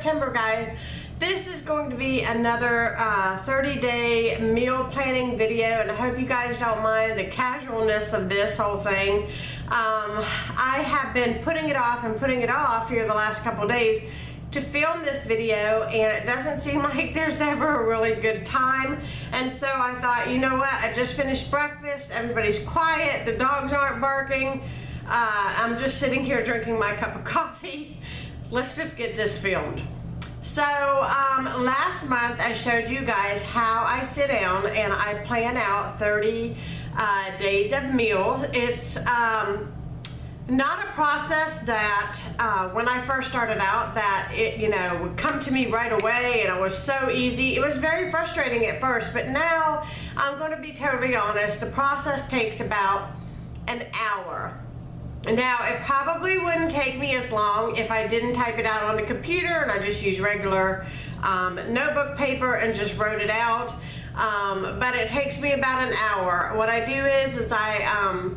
September, guys. This is going to be another 30-day meal planning video, and I hope you guys don't mind the casualness of this whole thing. I have been putting it off here the last couple days to film this video, and it doesn't seem like there's ever a really good time. And so I thought, you know what, I just finished breakfast, everybody's quiet, the dogs aren't barking, I'm just sitting here drinking my cup of coffee. Let's just get this filmed. So last month I showed you guys how I sit down and I plan out 30 days of meals. It's not a process that when I first started out that it would come to me right away and it was so easy. It was very frustrating at first, but now I'm going to be totally honest, the process takes about an hour. Now, it probably wouldn't take me as long if I didn't type it out on the computer and I just used regular notebook paper and just wrote it out, but it takes me about an hour. What I do is I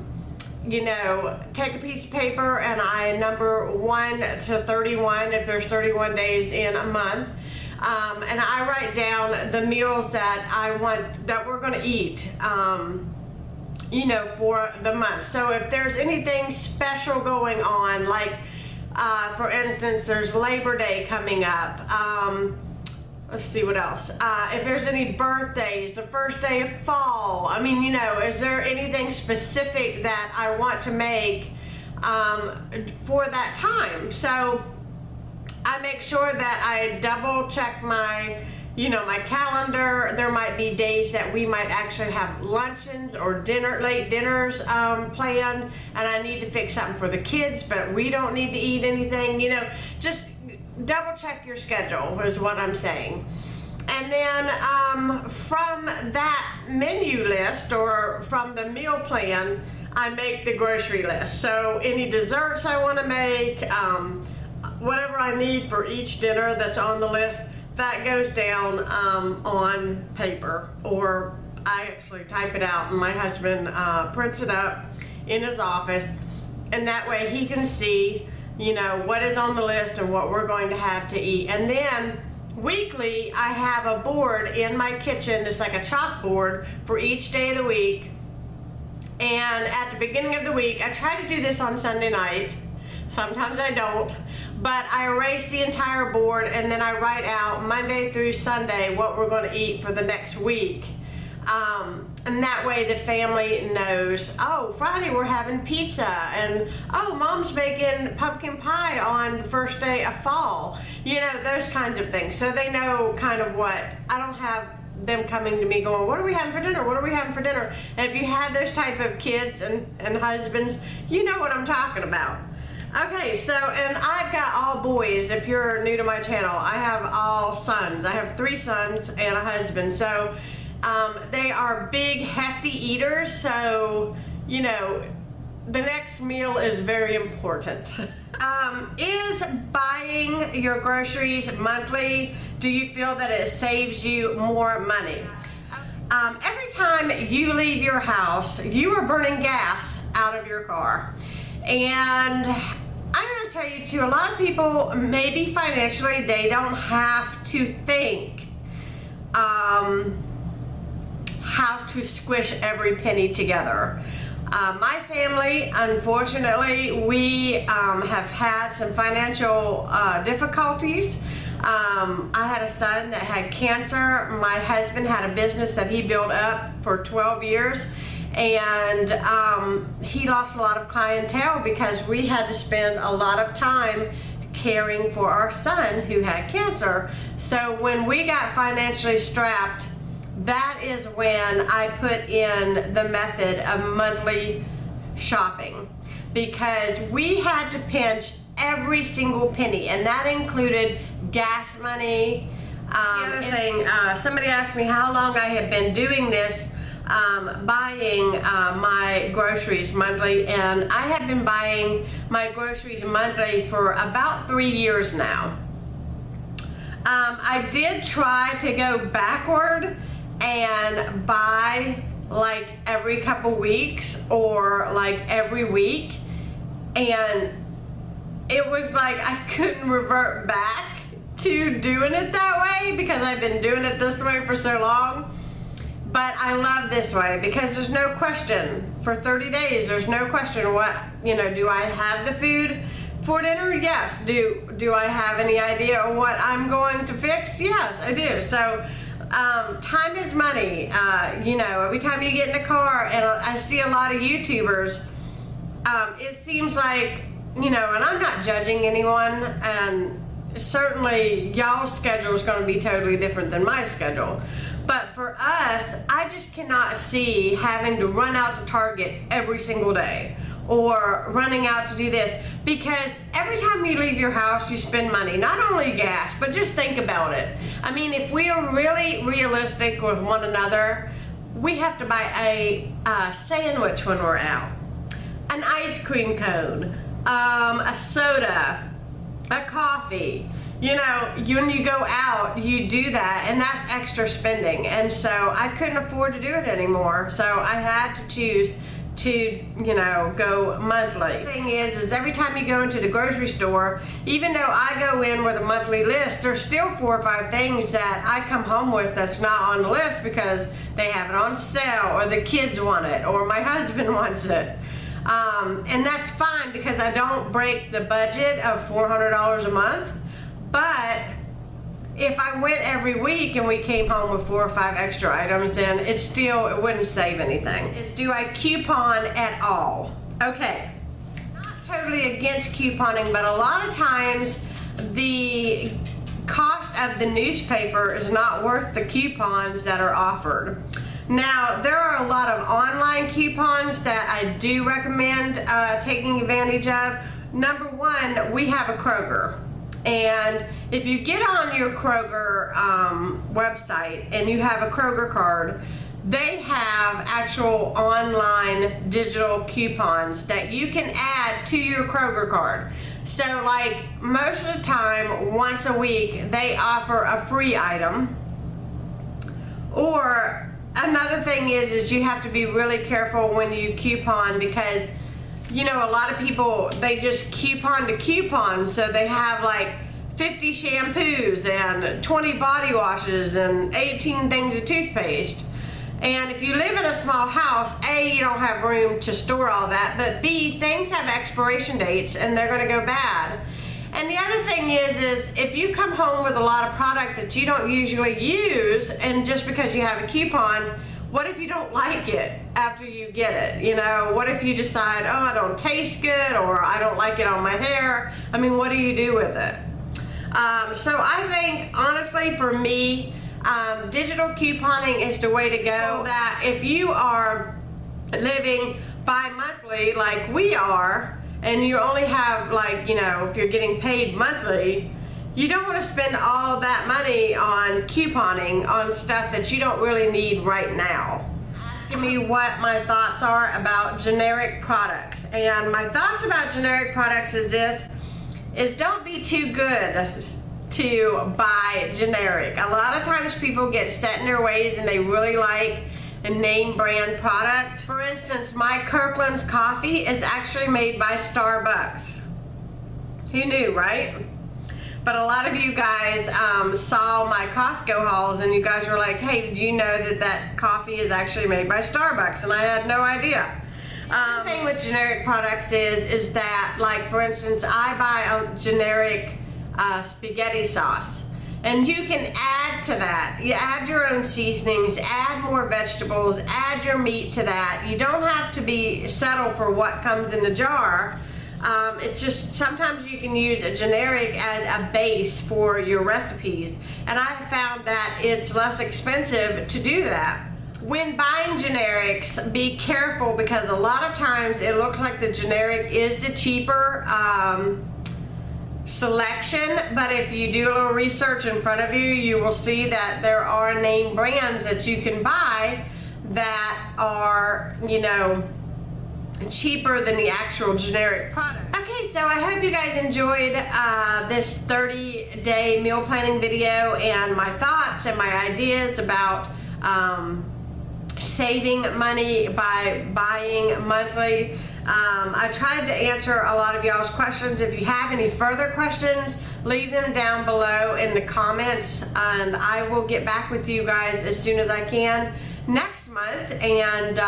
take a piece of paper and I number 1 to 31 if there's 31 days in a month, and I write down the meals that I want, that we're going to eat for the month. So if there's anything special going on, like for instance, there's Labor Day coming up, let's see what else, if there's any birthdays, the first day of fall, is there anything specific that I want to make for that time? So I make sure that I double check my my calendar. There might be days that we might actually have luncheons or late dinners planned, and I need to fix something for the kids, but we don't need to eat anything. Just double check your schedule is what I'm saying. And then from that menu list or from the meal plan, I make the grocery list. So any desserts I want to make, whatever I need for each dinner that's on the list, that goes down on paper, or I actually type it out and my husband prints it up in his office, and that way he can see what is on the list and what we're going to have to eat. And then weekly I have a board in my kitchen. It's like a chalkboard for each day of the week, and at the beginning of the week I try to do this on Sunday night. Sometimes I don't, but I erase the entire board and then I write out Monday through Sunday what we're going to eat for the next week. And that way the family knows, oh, Friday we're having pizza, and oh, Mom's making pumpkin pie on the first day of fall. Those kinds of things. So they know kind of what. I don't have them coming to me going, what are we having for dinner? What are we having for dinner? And if you have those type of kids and husbands, you know what I'm talking about. Okay, so, and I've got all boys. If you're new to my channel, I have all sons. I have 3 sons and a husband. So they are big, hefty eaters. So, the next meal is very important. Is buying your groceries monthly, do you feel that it saves you more money? Every time you leave your house, you are burning gas out of your car. And I'm going to tell you too, a lot of people, maybe financially, they don't have to think how to squish every penny together. My family, unfortunately, we have had some financial difficulties. I had a son that had cancer. My husband had a business that he built up for 12 years. And he lost a lot of clientele because we had to spend a lot of time caring for our son who had cancer. So when we got financially strapped, that is when I put in the method of monthly shopping, because we had to pinch every single penny, and that included gas money. The other thing, somebody asked me how long I had been doing this, buying my groceries monthly, and I have been buying my groceries monthly for about 3 years now. I did try to go backward and buy like every couple weeks or like every week, and it was like I couldn't revert back to doing it that way because I've been doing it this way for so long. But I love this way because there's no question. For 30 days, there's no question what, do I have the food for dinner? Yes. Do I have any idea of what I'm going to fix? Yes, I do. So time is money. Every time you get in a car, and I see a lot of YouTubers, it seems like, and I'm not judging anyone, and certainly y'all's schedule is going to be totally different than my schedule. But for us, I just cannot see having to run out to Target every single day or running out to do this, because every time you leave your house you spend money, not only gas, but just think about it. I mean, if we are really realistic with one another, we have to buy a sandwich when we're out, an ice cream cone, a soda, a coffee. When you go out, you do that, and that's extra spending. And so I couldn't afford to do it anymore. So I had to choose to, go monthly. The thing is every time you go into the grocery store, even though I go in with a monthly list, there's still 4 or 5 things that I come home with that's not on the list because they have it on sale, or the kids want it, or my husband wants it. And that's fine because I don't break the budget of $400 a month. But if I went every week and we came home with 4 or 5 extra items, then it wouldn't save anything. Do I coupon at all? Okay, not totally against couponing, but a lot of times the cost of the newspaper is not worth the coupons that are offered. Now, there are a lot of online coupons that I do recommend taking advantage of. Number one, we have a Kroger. And if you get on your Kroger website and you have a Kroger card, they have actual online digital coupons that you can add to your Kroger card. So like most of the time, once a week, they offer a free item. Or another thing is you have to be really careful when you coupon, because a lot of people, they just coupon to coupon, so they have like 50 shampoos and 20 body washes and 18 things of toothpaste. And if you live in a small house, A, you don't have room to store all that, but B, things have expiration dates and they're going to go bad. And the other thing is if you come home with a lot of product that you don't usually use, and just because you have a coupon, what if you don't like it after you get it? What if you decide, oh, I don't taste good, or I don't like it on my hair? I mean, what do you do with it? So I think, honestly, for me, digital couponing is the way to go. That if you are living bi-monthly like we are, and you only have if you're getting paid monthly, you don't want to spend all that money on couponing on stuff that you don't really need right now. Asking me what my thoughts are about generic products. And my thoughts about generic products is don't be too good to buy generic. A lot of times people get set in their ways and they really like a name brand product. For instance, my Kirkland's coffee is actually made by Starbucks. Who knew, right? But a lot of you guys saw my Costco hauls and you guys were like, hey, did you know that coffee is actually made by Starbucks? And I had no idea. The thing with generic products is that, like, for instance, I buy a generic spaghetti sauce. And you can add to that. You add your own seasonings, add more vegetables, add your meat to that. You don't have to settle for what comes in the jar. It's just sometimes you can use a generic as a base for your recipes, and I found that it's less expensive to do that. When buying generics, be careful, because a lot of times it looks like the generic is the cheaper selection, but if you do a little research in front of you, you will see that there are name brands that you can buy that are, cheaper than the actual generic product. Okay, so I hope you guys enjoyed this 30-day meal planning video and my thoughts and my ideas about saving money by buying monthly. I tried to answer a lot of y'all's questions. If you have any further questions, leave them down below in the comments, and I will get back with you guys as soon as I can next month. And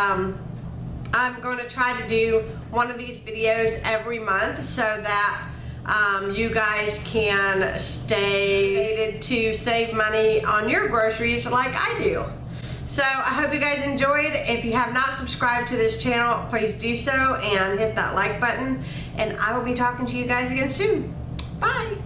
I'm going to try to do one of these videos every month so that you guys can stay motivated to save money on your groceries like I do. So I hope you guys enjoyed. If you have not subscribed to this channel, please do so and hit that like button. And I will be talking to you guys again soon. Bye.